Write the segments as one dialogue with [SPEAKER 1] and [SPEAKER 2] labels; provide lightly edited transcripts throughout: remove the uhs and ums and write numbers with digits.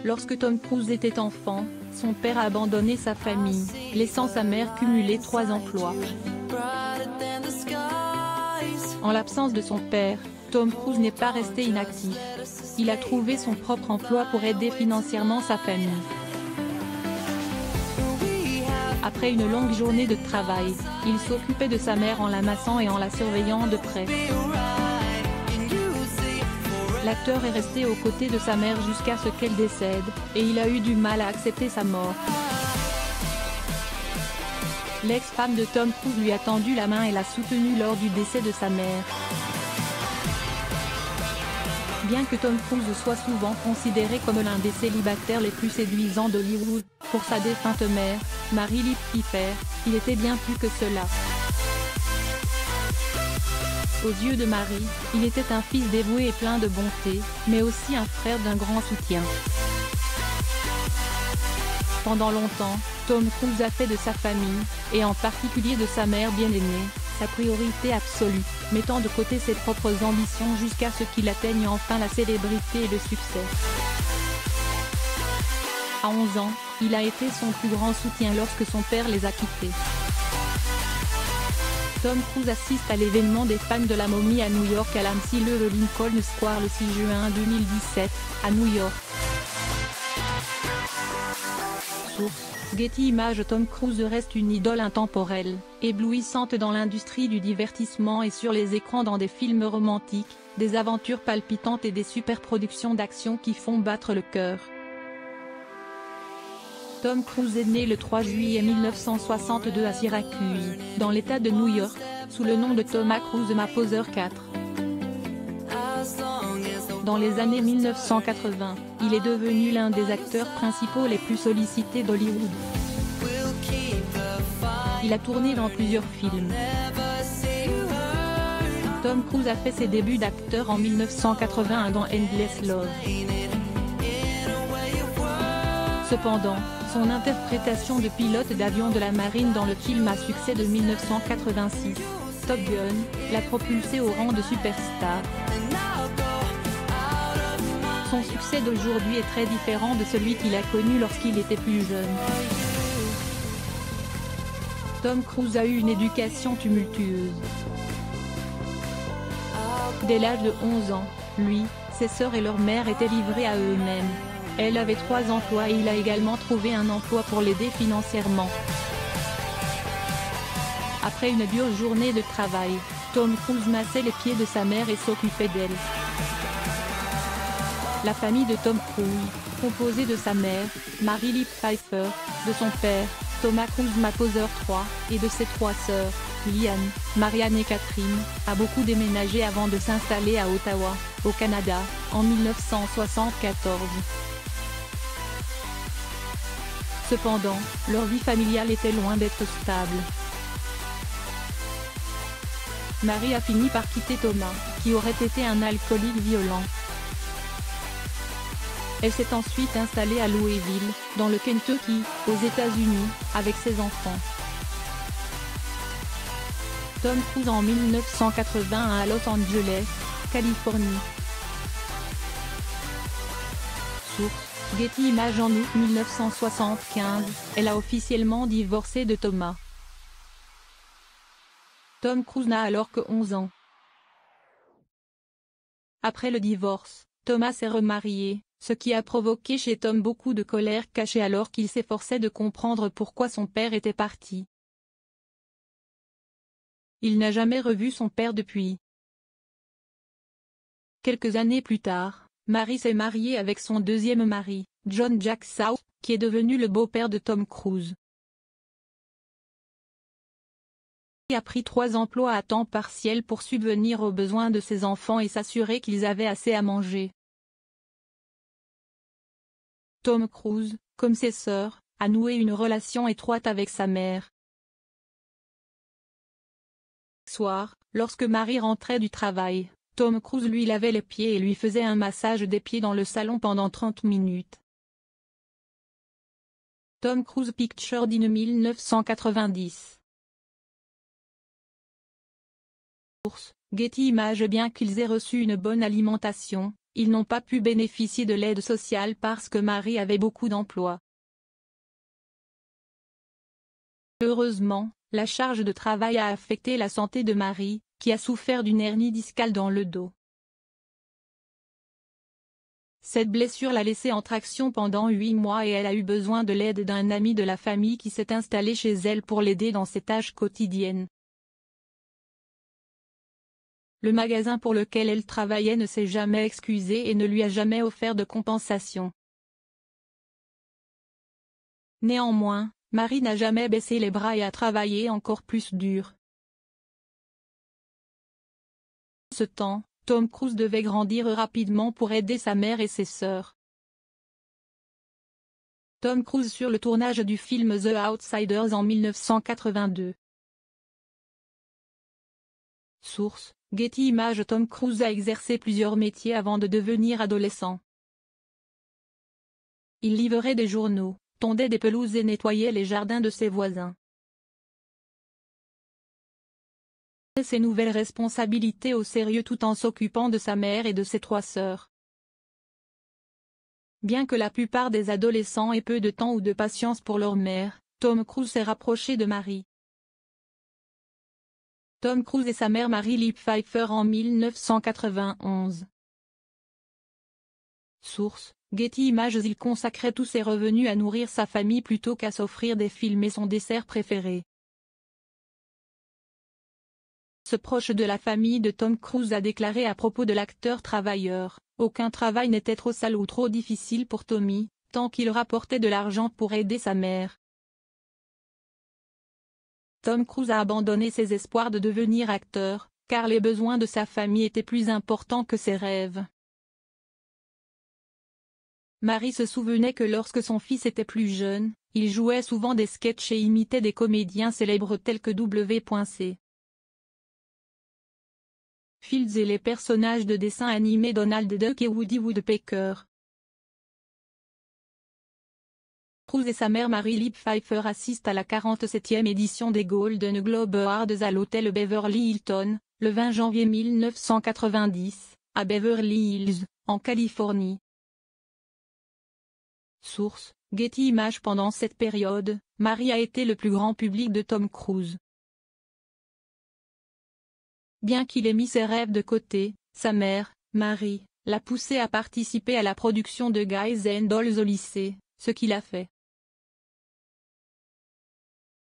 [SPEAKER 1] Lorsque Tom Cruise était enfant, son père a abandonné sa famille, laissant sa mère cumuler 3 emplois. En l'absence de son père, Tom Cruise n'est pas resté inactif. Il a trouvé son propre emploi pour aider financièrement sa famille. Après une longue journée de travail, il s'occupait de sa mère en la massant et en la surveillant de près. L'acteur est resté aux côtés de sa mère jusqu'à ce qu'elle décède, et il a eu du mal à accepter sa mort. L'ex-femme de Tom Cruise lui a tendu la main et l'a soutenu lors du décès de sa mère. Bien que Tom Cruise soit souvent considéré comme l'un des célibataires les plus séduisants d'Hollywood, pour sa défunte mère, Mary Pfeiffer, il était bien plus que cela. Aux yeux de Marie, il était un fils dévoué et plein de bonté, mais aussi un frère d'un grand soutien. Pendant longtemps, Tom Cruise a fait de sa famille, et en particulier de sa mère bien-aimée, sa priorité absolue, mettant de côté ses propres ambitions jusqu'à ce qu'il atteigne enfin la célébrité et le succès. À 11 ans, il a été son plus grand soutien lorsque son père les a quittés. Tom Cruise assiste à l'événement des fans de la momie à New York à l'AMC le Lincoln Square le 6 juin 2017, à New York. Source: Getty Images. Tom Cruise reste une idole intemporelle, éblouissante dans l'industrie du divertissement et sur les écrans dans des films romantiques, des aventures palpitantes et des superproductions d'action qui font battre le cœur. Tom Cruise est né le 3 juillet 1962 à Syracuse, dans l'État de New York, sous le nom de Thomas Cruise Mapother IV. Dans les années 1980, il est devenu l'un des acteurs principaux les plus sollicités d'Hollywood. Il a tourné dans plusieurs films. Tom Cruise a fait ses débuts d'acteur en 1981 dans Endless Love. Cependant, son interprétation de pilote d'avion de la marine dans le film à succès de 1986, Top Gun, l'a propulsé au rang de superstar. Son succès d'aujourd'hui est très différent de celui qu'il a connu lorsqu'il était plus jeune. Tom Cruise a eu une éducation tumultueuse. Dès l'âge de 11 ans, lui, ses sœurs et leur mère étaient livrés à eux-mêmes. Elle avait 3 emplois et il a également trouvé un emploi pour l'aider financièrement. Après une dure journée de travail, Tom Cruise massait les pieds de sa mère et s'occupait d'elle. La famille de Tom Cruise, composée de sa mère, Mary Pfeiffer, de son père, Thomas Cruise Mapother III, et de ses 3 sœurs, Liane, Marianne et Catherine, a beaucoup déménagé avant de s'installer à Ottawa, au Canada, en 1974. Cependant, leur vie familiale était loin d'être stable. Marie a fini par quitter Thomas, qui aurait été un alcoolique violent. Elle s'est ensuite installée à Louisville, dans le Kentucky, aux États-Unis, avec ses enfants. Tom Cruise en 1981 à Los Angeles, Californie. Source: Getty Images. En août 1975, elle a officiellement divorcé de Thomas. Tom Cruise n'a alors que 11 ans. Après le divorce, Thomas s'est remarié, ce qui a provoqué chez Tom beaucoup de colère cachée alors qu'il s'efforçait de comprendre pourquoi son père était parti. Il n'a jamais revu son père depuis. Quelques années plus tard, Marie s'est mariée avec son deuxième mari, John Jack South, qui est devenu le beau-père de Tom Cruise. Il a pris 3 emplois à temps partiel pour subvenir aux besoins de ses enfants et s'assurer qu'ils avaient assez à manger. Tom Cruise, comme ses sœurs, a noué une relation étroite avec sa mère. Soir, lorsque Marie rentrait du travail, Tom Cruise lui lavait les pieds et lui faisait un massage des pieds dans le salon pendant 30 minutes. Tom Cruise Pictures in 1990. Source: Getty Images. Bien qu'ils aient reçu une bonne alimentation, ils n'ont pas pu bénéficier de l'aide sociale parce que Marie avait beaucoup d'emplois. Heureusement, la charge de travail a affecté la santé de Marie, qui a souffert d'une hernie discale dans le dos. Cette blessure l'a laissée en traction pendant 8 mois et elle a eu besoin de l'aide d'un ami de la famille qui s'est installé chez elle pour l'aider dans ses tâches quotidiennes. Le magasin pour lequel elle travaillait ne s'est jamais excusé et ne lui a jamais offert de compensation. Néanmoins, Marie n'a jamais baissé les bras et a travaillé encore plus dur. En ce temps, Tom Cruise devait grandir rapidement pour aider sa mère et ses sœurs. Tom Cruise sur le tournage du film The Outsiders en 1982. Source: Getty Images. Tom Cruise a exercé plusieurs métiers avant de devenir adolescent. Il livrait des journaux, tondait des pelouses et nettoyait les jardins de ses voisins. Ses nouvelles responsabilités au sérieux tout en s'occupant de sa mère et de ses 3 sœurs. Bien que la plupart des adolescents aient peu de temps ou de patience pour leur mère, Tom Cruise s'est rapproché de Marie. Tom Cruise et sa mère Mary-Lee Pfeiffer en 1991. Source: Getty Images. Il consacrait tous ses revenus à nourrir sa famille plutôt qu'à s'offrir des films et son dessert préféré. Ce proche de la famille de Tom Cruise a déclaré à propos de l'acteur travailleur: « Aucun travail n'était trop sale ou trop difficile pour Tommy, tant qu'il rapportait de l'argent pour aider sa mère. » Tom Cruise a abandonné ses espoirs de devenir acteur, car les besoins de sa famille étaient plus importants que ses rêves. Marie se souvenait que lorsque son fils était plus jeune, il jouait souvent des sketchs et imitait des comédiens célèbres tels que W.C. Fields et les personnages de dessins animés Donald Duck et Woody Woodpecker. Cruise et sa mère Mary-Lee Pfeiffer assistent à la 47e édition des Golden Globe Awards à l'hôtel Beverly Hilton, le 20 janvier 1990, à Beverly Hills, en Californie. Source: Getty Images. Pendant cette période, Marie a été le plus grand public de Tom Cruise. Bien qu'il ait mis ses rêves de côté, sa mère, Marie, l'a poussé à participer à la production de Guys and Dolls au lycée, ce qu'il a fait.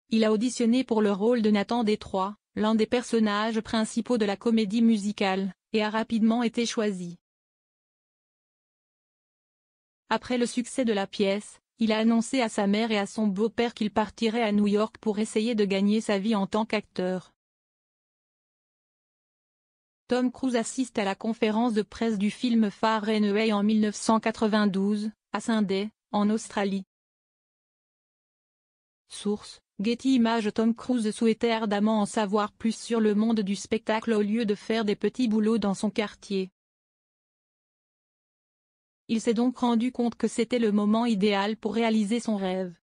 [SPEAKER 1] Il a auditionné pour le rôle de Nathan Détroit, l'un des personnages principaux de la comédie musicale, et a rapidement été choisi. Après le succès de la pièce, il a annoncé à sa mère et à son beau-père qu'il partirait à New York pour essayer de gagner sa vie en tant qu'acteur. Tom Cruise assiste à la conférence de presse du film Far and Away en 1992, à Sydney, en Australie. Source: Getty Images. Tom Cruise souhaitait ardemment en savoir plus sur le monde du spectacle au lieu de faire des petits boulots dans son quartier. Il s'est donc rendu compte que c'était le moment idéal pour réaliser son rêve.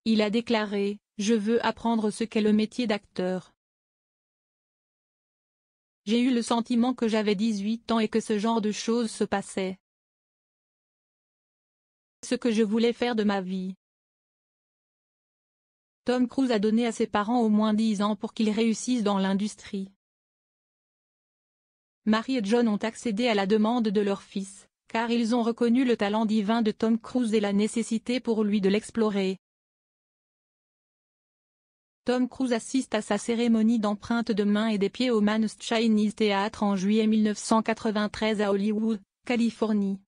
[SPEAKER 1] Il a déclaré: « Je veux apprendre ce qu'est le métier d'acteur. J'ai eu le sentiment que j'avais 18 ans et que ce genre de choses se passait. Ce que je voulais faire de ma vie. » Tom Cruise a donné à ses parents au moins 10 ans pour qu'ils réussissent dans l'industrie. Marie et John ont accédé à la demande de leur fils, car ils ont reconnu le talent divin de Tom Cruise et la nécessité pour lui de l'explorer. Tom Cruise assiste à sa cérémonie d'empreinte de main et des pieds au Mann's Chinese Theatre en juillet 1993 à Hollywood, Californie.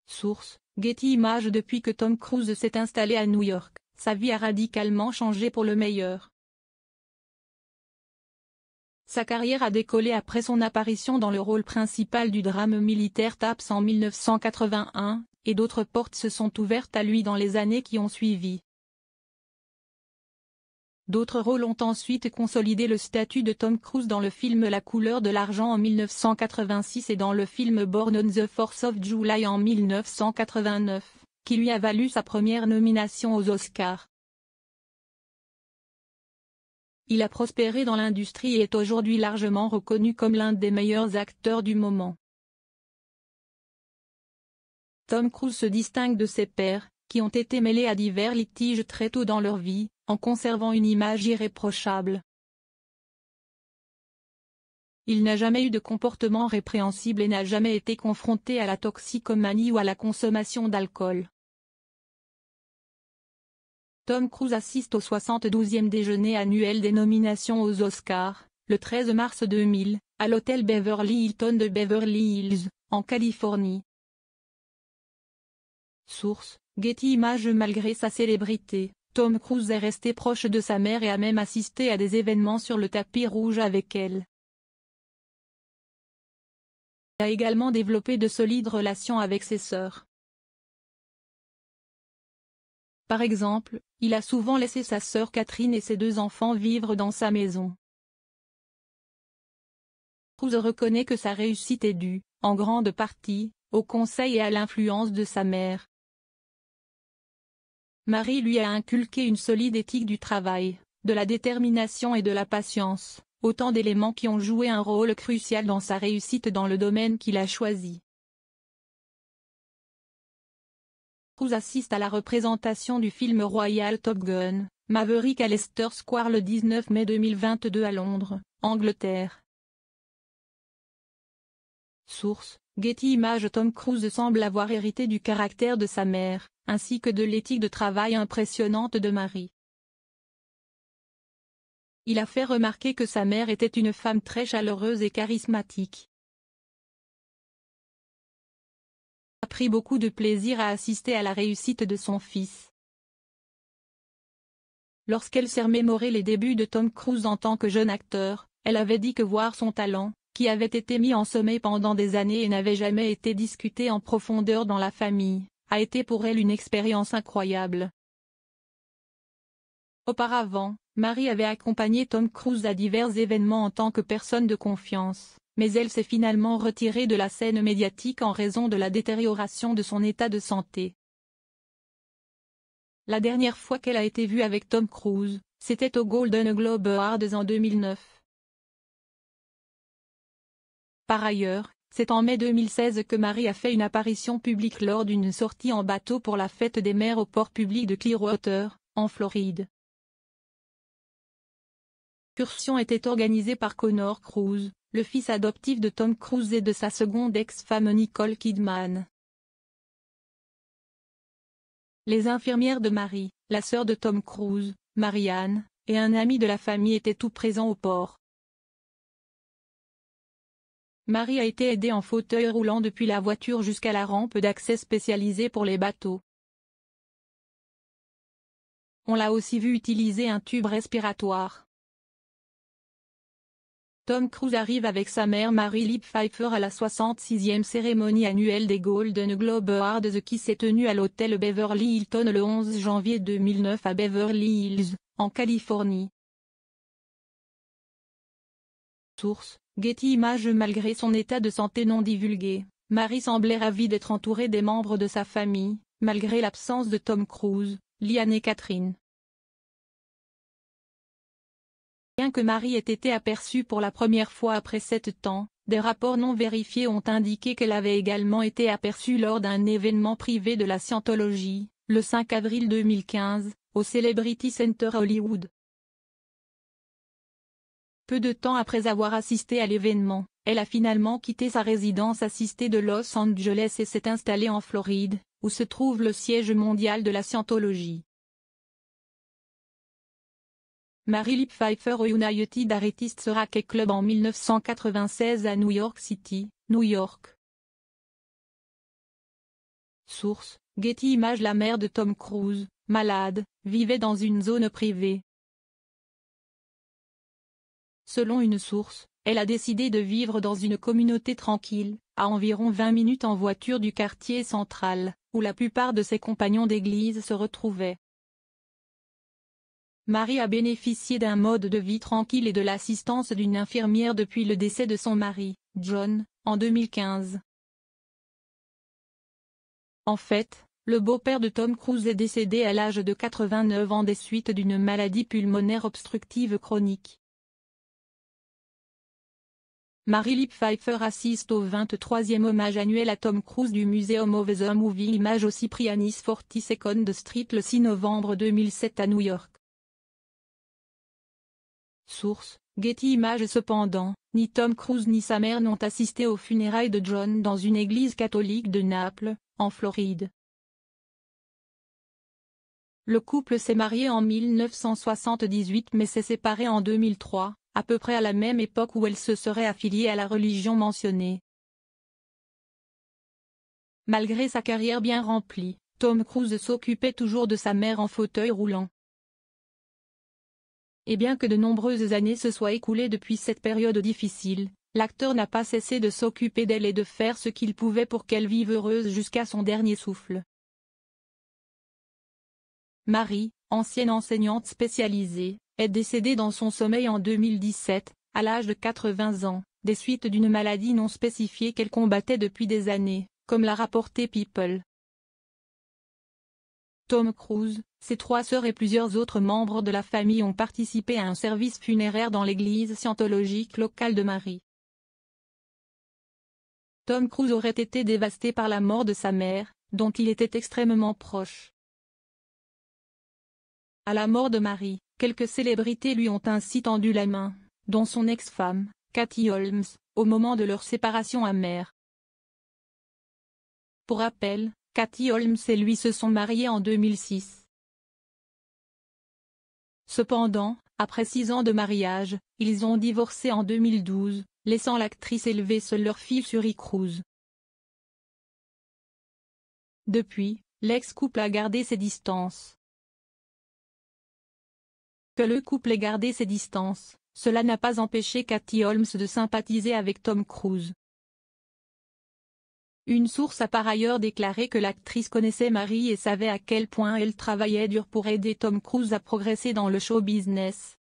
[SPEAKER 1] Source: Getty Images. Depuis que Tom Cruise s'est installé à New York, sa vie a radicalement changé pour le meilleur. Sa carrière a décollé après son apparition dans le rôle principal du drame militaire Taps en 1981, et d'autres portes se sont ouvertes à lui dans les années qui ont suivi. D'autres rôles ont ensuite consolidé le statut de Tom Cruise dans le film La couleur de l'argent en 1986 et dans le film Born on the 4th of July en 1989, qui lui a valu sa première nomination aux Oscars. Il a prospéré dans l'industrie et est aujourd'hui largement reconnu comme l'un des meilleurs acteurs du moment. Tom Cruise se distingue de ses pairs, qui ont été mêlés à divers litiges très tôt dans leur vie, en conservant une image irréprochable. Il n'a jamais eu de comportement répréhensible et n'a jamais été confronté à la toxicomanie ou à la consommation d'alcool. Tom Cruise assiste au 72e déjeuner annuel des nominations aux Oscars, le 13 mars 2000, à l'hôtel Beverly Hilton de Beverly Hills, en Californie. Source: Getty Images. Malgré sa célébrité, Tom Cruise est resté proche de sa mère et a même assisté à des événements sur le tapis rouge avec elle. Il a également développé de solides relations avec ses sœurs. Par exemple, il a souvent laissé sa sœur Catherine et ses 2 enfants vivre dans sa maison. Cruise reconnaît que sa réussite est due, en grande partie, aux conseils et à l'influence de sa mère. Marie lui a inculqué une solide éthique du travail, de la détermination et de la patience, autant d'éléments qui ont joué un rôle crucial dans sa réussite dans le domaine qu'il a choisi. Cruise assiste à la représentation du film royal Top Gun, Maverick à Leicester Square le 19 mai 2022 à Londres, Angleterre. Source: Getty Images. Tom Cruise semble avoir hérité du caractère de sa mère, ainsi que de l'éthique de travail impressionnante de Marie. Il a fait remarquer que sa mère était une femme très chaleureuse et charismatique. Il a pris beaucoup de plaisir à assister à la réussite de son fils. Lorsqu'elle s'est remémoré les débuts de Tom Cruise en tant que jeune acteur, elle avait dit que voir son talent, qui avait été mis en sommeil pendant des années et n'avait jamais été discuté en profondeur dans la famille, a été pour elle une expérience incroyable. Auparavant, Marie avait accompagné Tom Cruise à divers événements en tant que personne de confiance, mais elle s'est finalement retirée de la scène médiatique en raison de la détérioration de son état de santé. La dernière fois qu'elle a été vue avec Tom Cruise, c'était aux Golden Globe Awards en 2009. Par ailleurs, c'est en mai 2016 que Marie a fait une apparition publique lors d'une sortie en bateau pour la fête des mères au port public de Clearwater, en Floride. L'excursion était organisée par Connor Cruise, le fils adoptif de Tom Cruise et de sa seconde ex-femme Nicole Kidman. Les infirmières de Marie, la sœur de Tom Cruise, Marianne, et un ami de la famille étaient tous présents au port. Marie a été aidée en fauteuil roulant depuis la voiture jusqu'à la rampe d'accès spécialisée pour les bateaux. On l'a aussi vu utiliser un tube respiratoire. Tom Cruise arrive avec sa mère Mary-Lee Pfeiffer à la 66e cérémonie annuelle des Golden Globe Awards qui s'est tenue à l'hôtel Beverly Hilton le 11 janvier 2009 à Beverly Hills, en Californie. Source: Getty Images. Malgré son état de santé non divulgué, Marie semblait ravie d'être entourée des membres de sa famille, malgré l'absence de Tom Cruise, Liane et Catherine. Bien que Marie ait été aperçue pour la première fois après 7 ans, des rapports non vérifiés ont indiqué qu'elle avait également été aperçue lors d'un événement privé de la Scientologie, le 5 avril 2015, au Celebrity Center à Hollywood. Peu de temps après avoir assisté à l'événement, elle a finalement quitté sa résidence assistée de Los Angeles et s'est installée en Floride, où se trouve le siège mondial de la Scientologie. Mary-Lee Pfeiffer au United Artists Racket Club en 1996 à New York City, New York. Source: Getty Images. La mère de Tom Cruise, malade, vivait dans une zone privée. Selon une source, elle a décidé de vivre dans une communauté tranquille, à environ 20 minutes en voiture du quartier central, où la plupart de ses compagnons d'église se retrouvaient. Marie a bénéficié d'un mode de vie tranquille et de l'assistance d'une infirmière depuis le décès de son mari, John, en 2015. En fait, le beau-père de Tom Cruise est décédé à l'âge de 89 ans des suites d'une maladie pulmonaire obstructive chronique. Mary-Lee Pfeiffer assiste au 23e hommage annuel à Tom Cruise du Museum of the Movie Image au Cipriani's 42nd Street le 6 novembre 2007 à New York. Source: Getty Images. Cependant, ni Tom Cruise ni sa mère n'ont assisté aux funérailles de John dans une église catholique de Naples, en Floride. Le couple s'est marié en 1978 mais s'est séparé en 2003, à peu près à la même époque où elle se serait affiliée à la religion mentionnée. Malgré sa carrière bien remplie, Tom Cruise s'occupait toujours de sa mère en fauteuil roulant. Et bien que de nombreuses années se soient écoulées depuis cette période difficile, l'acteur n'a pas cessé de s'occuper d'elle et de faire ce qu'il pouvait pour qu'elle vive heureuse jusqu'à son dernier souffle. Mary, ancienne enseignante spécialisée, est décédée dans son sommeil en 2017, à l'âge de 80 ans, des suites d'une maladie non spécifiée qu'elle combattait depuis des années, comme l'a rapporté People. Tom Cruise, ses 3 sœurs et plusieurs autres membres de la famille ont participé à un service funéraire dans l'église scientologique locale de Mary. Tom Cruise aurait été dévasté par la mort de sa mère, dont il était extrêmement proche. À la mort de Mary, quelques célébrités lui ont ainsi tendu la main, dont son ex-femme, Katie Holmes, au moment de leur séparation amère. Pour rappel, Katie Holmes et lui se sont mariés en 2006. Cependant, après 6 ans de mariage, ils ont divorcé en 2012, laissant l'actrice élever seule leur fille Suri Cruise. Depuis, l'ex-couple a gardé ses distances. Que le couple ait gardé ses distances, cela n'a pas empêché Katie Holmes de sympathiser avec Tom Cruise. Une source a par ailleurs déclaré que l'actrice connaissait Mary et savait à quel point elle travaillait dur pour aider Tom Cruise à progresser dans le show business.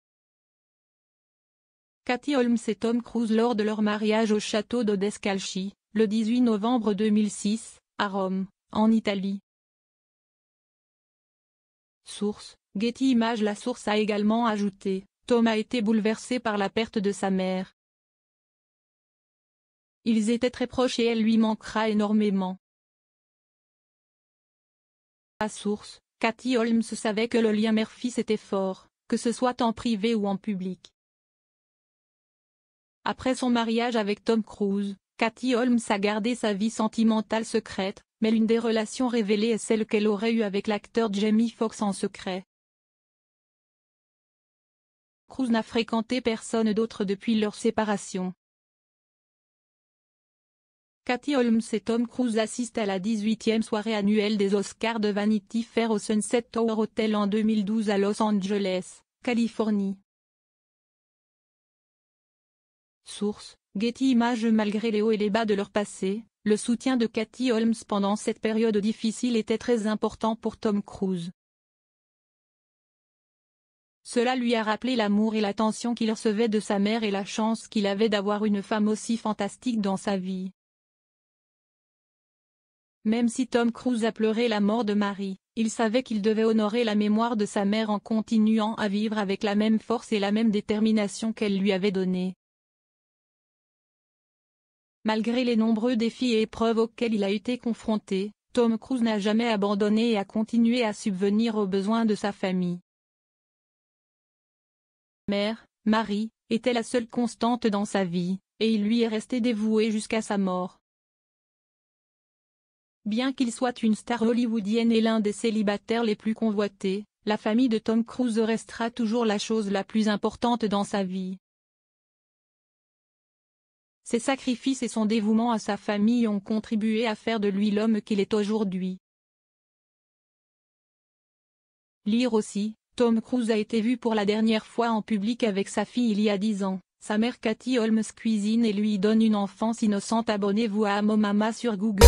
[SPEAKER 1] Katie Holmes et Tom Cruise lors de leur mariage au château d'Odescalchi, le 18 novembre 2006, à Rome, en Italie. Source: Getty Images. La source a également ajouté, Tom a été bouleversé par la perte de sa mère. Ils étaient très proches et elle lui manquera énormément. La source: Katie Holmes savait que le lien mère-fils était fort, que ce soit en privé ou en public. Après son mariage avec Tom Cruise, Katie Holmes a gardé sa vie sentimentale secrète, mais l'une des relations révélées est celle qu'elle aurait eue avec l'acteur Jamie Foxx en secret. Cruise n'a fréquenté personne d'autre depuis leur séparation. Katie Holmes et Tom Cruise assistent à la 18e soirée annuelle des Oscars de Vanity Fair au Sunset Tower Hotel en 2012 à Los Angeles, Californie. Source: Getty Images. Malgré les hauts et les bas de leur passé, le soutien de Katie Holmes pendant cette période difficile était très important pour Tom Cruise. Cela lui a rappelé l'amour et l'attention qu'il recevait de sa mère et la chance qu'il avait d'avoir une femme aussi fantastique dans sa vie. Même si Tom Cruise a pleuré la mort de Mary, il savait qu'il devait honorer la mémoire de sa mère en continuant à vivre avec la même force et la même détermination qu'elle lui avait donnée. Malgré les nombreux défis et épreuves auxquels il a été confronté, Tom Cruise n'a jamais abandonné et a continué à subvenir aux besoins de sa famille. Mère, Mary, était la seule constante dans sa vie, et il lui est resté dévoué jusqu'à sa mort. Bien qu'il soit une star hollywoodienne et l'un des célibataires les plus convoités, la famille de Tom Cruise restera toujours la chose la plus importante dans sa vie. Ses sacrifices et son dévouement à sa famille ont contribué à faire de lui l'homme qu'il est aujourd'hui. Lire aussi, Tom Cruise a été vu pour la dernière fois en public avec sa fille il y a 10 ans. Sa mère Katie Holmes cuisine et lui donne une enfance innocente. Abonnez-vous à Amomama sur Google.